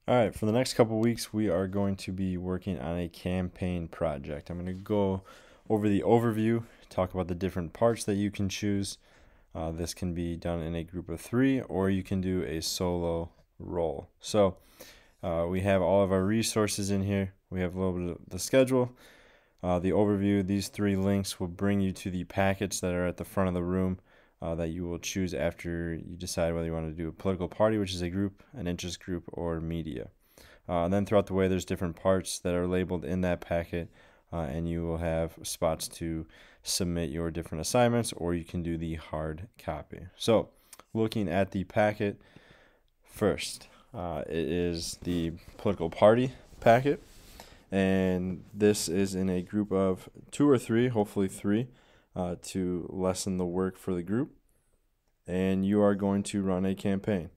All right, for the next couple weeks, we are going to be working on a campaign project. I'm going to go over the overview, talk about the different parts that you can choose. This can be done in a group of 3, or you can do a solo role. So we have all of our resources in here. We have a little bit of the schedule, the overview. These 3 links will bring you to the packets that are at the front of the room. That you will choose after you decide whether you want to do a political party, which is a group, an interest group, or media. And then throughout the way, there's different parts that are labeled in that packet, and you will have spots to submit your different assignments, or you can do the hard copy. So, looking at the packet first, it is the political party packet, and this is in a group of 2 or 3, hopefully 3, to lessen the work for the group. And you are going to run a campaign.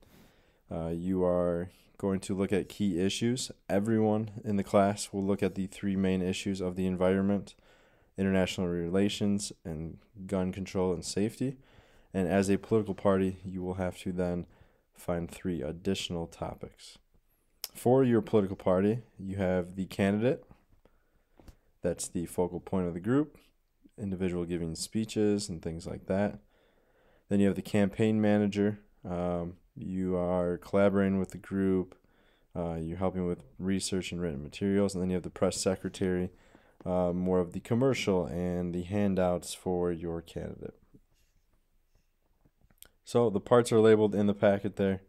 You are going to look at key issues. Everyone in the class will look at the 3 main issues of the environment, international relations, and gun control and safety. And as a political party, you will have to then find 3 additional topics. For your political party, you have the candidate. That's the focal point of the group, individual giving speeches and things like that. Then you have the campaign manager. You are collaborating with the group. You're helping with research and written materials. And then you have the press secretary, more of the commercial and the handouts for your candidate. So the parts are labeled in the packet there.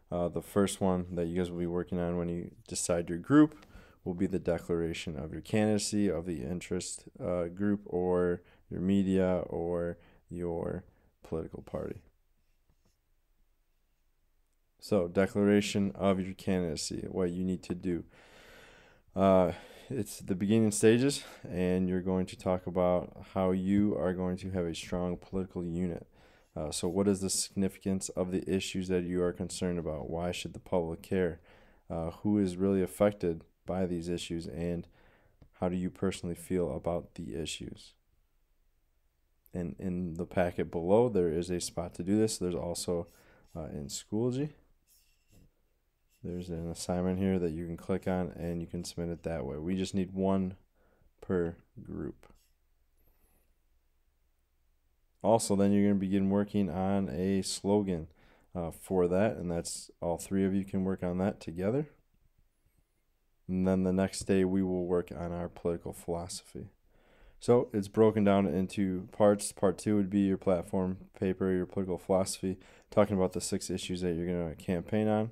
The first one that you guys will be working on when you decide your group will be the declaration of your candidacy, of the interest group, or your media, or your political party. So, declaration of your candidacy, what you need to do. It's the beginning stages, and you're going to talk about how you are going to have a strong political unit. So, what is the significance of the issues that you are concerned about? Why should the public care? Who is really affected by these issues, and how do you personally feel about the issues? And in the packet below, there is a spot to do this. There's also in Schoology, there's an assignment here that you can click on, and you can submit it that way. We just need 1 per group. Also, then you're going to begin working on a slogan for that, and that's all 3 of you can work on that together. And then the next day, we will work on our political philosophy. So it's broken down into parts. Part 2 would be your platform paper, your political philosophy, talking about the 6 issues that you're going to campaign on.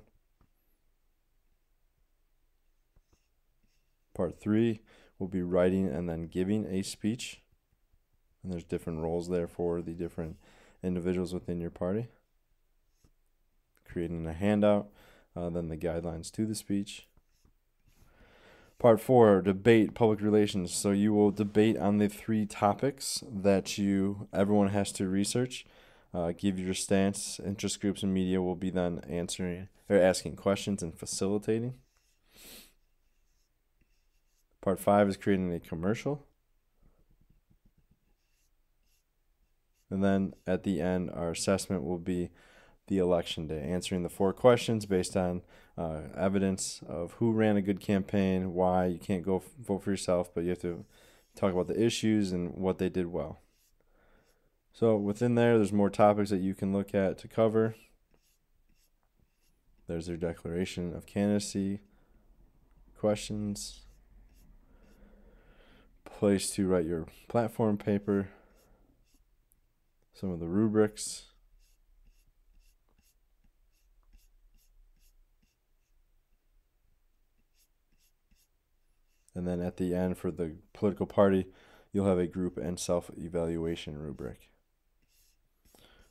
Part 3 will be writing and then giving a speech. And there's different roles there for the different individuals within your party. Creating a handout, then the guidelines to the speech. Part 4, debate, public relations. So you will debate on the 3 topics that everyone has to research. Give your stance. Interest groups and media will be then asking questions and facilitating. Part 5 is creating a commercial. And then at the end, our assessment will be the election day, answering the 4 questions based on evidence of who ran a good campaign, why you can't go vote for yourself, but you have to talk about the issues and what they did well. So within there's more topics that you can look at to cover. There's their declaration of candidacy, questions, place to write your platform paper, some of the rubrics, and then at the end for the political party, you'll have a group and self-evaluation rubric.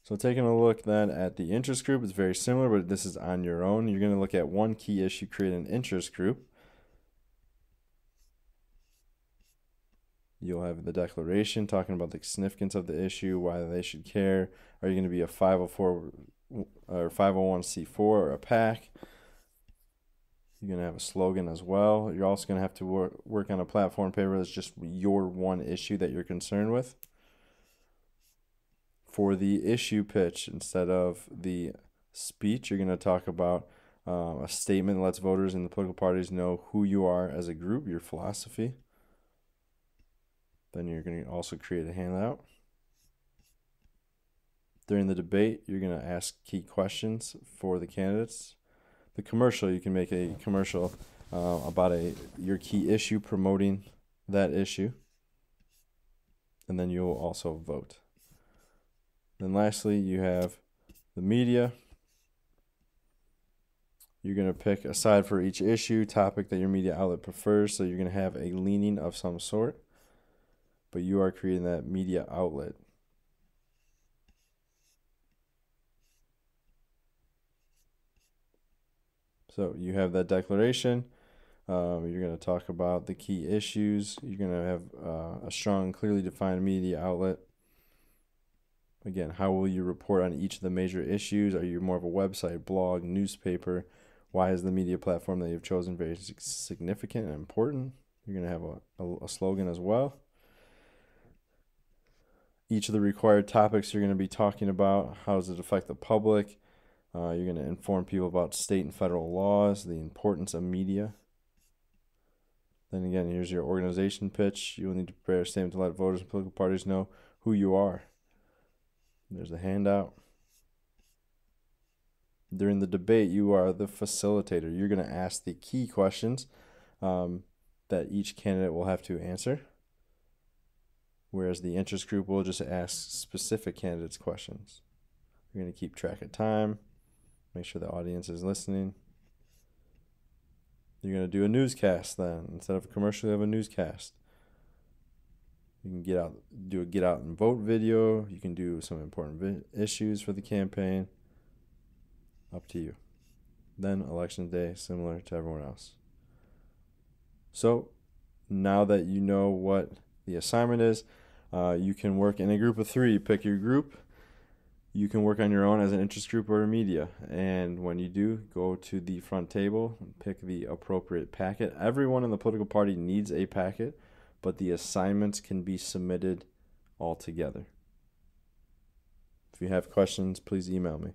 So taking a look then at the interest group, it's very similar, but this is on your own. You're going to look at 1 key issue, create an interest group. You'll have the declaration talking about the significance of the issue, why they should care. Are you going to be a 504 or 501c4 or a PAC? You're going to have a slogan as well. You're also going to have to work on a platform paper that's just your 1 issue that you're concerned with. For the issue pitch, instead of the speech, you're going to talk about A statement lets voters and the political parties know who you are as a group, your philosophy. Then you're going to also create a handout. During the debate, you're going to ask key questions for the candidates. The commercial, you can make a commercial about your key issue, promoting that issue. And then you'll also vote. Then lastly, you have the media. You're going to pick a side for each issue, topic that your media outlet prefers. So you're going to have a leaning of some sort, but you are creating that media outlet. So you have that declaration. You're going to talk about the key issues. You're going to have a strong, clearly defined media outlet. Again, how will you report on each of the major issues? Are you more of a website, blog, newspaper? Why is the media platform that you've chosen very significant and important? You're going to have a slogan as well. Each of the required topics you're going to be talking about. How does it affect the public? You're going to inform people about state and federal laws, the importance of media. Then again, here's your organization pitch. You will need to prepare a statement to let voters and political parties know who you are. There's the handout. During the debate, you are the facilitator. You're going to ask the key questions that each candidate will have to answer, whereas the interest group will just ask specific candidates questions. You're going to keep track of time, make sure the audience is listening. You're going to do a newscast then. Instead of a commercial, you have a newscast. You can do a get out and vote video. You can do some important issues for the campaign. Up to you. Then election day, similar to everyone else. So now that you know what the assignment is, you can work in a group of 3. Pick your group. You can work on your own as an interest group or a media. And when you do, go to the front table and pick the appropriate packet. Everyone in the political party needs a packet, but the assignments can be submitted all together. If you have questions, please email me.